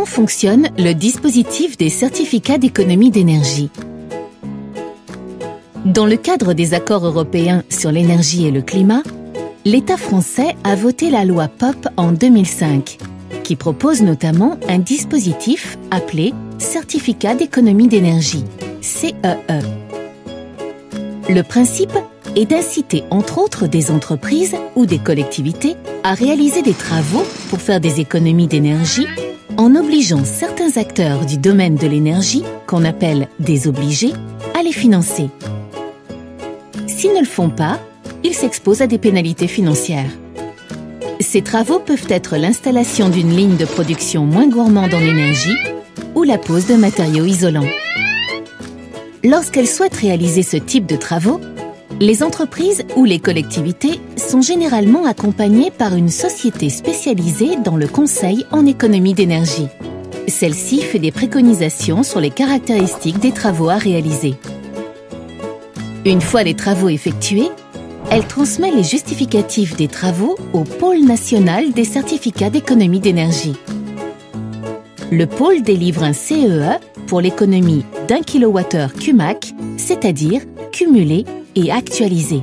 Comment fonctionne le dispositif des certificats d'économie d'énergie? Dans le cadre des accords européens sur l'énergie et le climat, l'État français a voté la loi POP en 2005, qui propose notamment un dispositif appelé Certificat d'économie d'énergie, CEE. Le principe est d'inciter entre autres des entreprises ou des collectivités à réaliser des travaux pour faire des économies d'énergie en obligeant certains acteurs du domaine de l'énergie, qu'on appelle des obligés, à les financer. S'ils ne le font pas, ils s'exposent à des pénalités financières. Ces travaux peuvent être l'installation d'une ligne de production moins gourmande en énergie ou la pose de matériaux isolants. Lorsqu'elles souhaitent réaliser ce type de travaux, les entreprises ou les collectivités sont généralement accompagnées par une société spécialisée dans le conseil en économie d'énergie. Celle-ci fait des préconisations sur les caractéristiques des travaux à réaliser. Une fois les travaux effectués, elle transmet les justificatifs des travaux au Pôle national des certificats d'économie d'énergie. Le pôle délivre un CEE pour l'économie d'1 kWh CUMAC, c'est-à-dire cumulé et actualisé.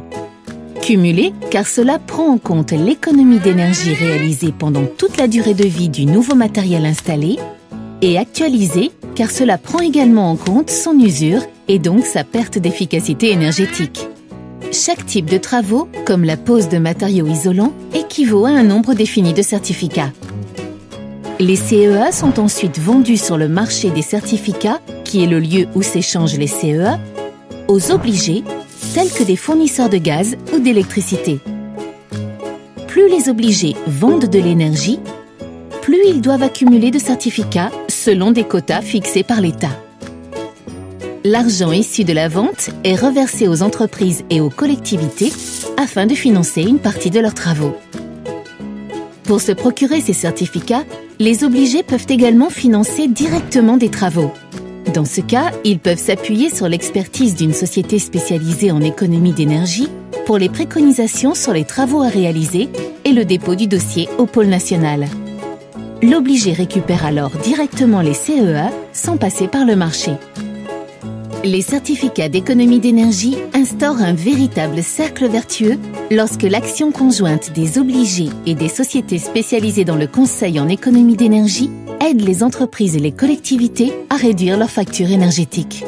Cumulé car cela prend en compte l'économie d'énergie réalisée pendant toute la durée de vie du nouveau matériel installé, et actualisé car cela prend également en compte son usure et donc sa perte d'efficacité énergétique. Chaque type de travaux, comme la pose de matériaux isolants, équivaut à un nombre défini de certificats. Les CEE sont ensuite vendus sur le marché des certificats, qui est le lieu où s'échangent les CEE, aux obligés, tels que des fournisseurs de gaz ou d'électricité. Plus les obligés vendent de l'énergie, plus ils doivent accumuler de certificats selon des quotas fixés par l'État. L'argent issu de la vente est reversé aux entreprises et aux collectivités afin de financer une partie de leurs travaux. Pour se procurer ces certificats, les obligés peuvent également financer directement des travaux. Dans ce cas, ils peuvent s'appuyer sur l'expertise d'une société spécialisée en économie d'énergie pour les préconisations sur les travaux à réaliser et le dépôt du dossier au pôle national. L'obligé récupère alors directement les CEE sans passer par le marché. Les certificats d'économie d'énergie instaurent un véritable cercle vertueux lorsque l'action conjointe des obligés et des sociétés spécialisées dans le conseil en économie d'énergie aide les entreprises et les collectivités à réduire leurs factures énergétiques.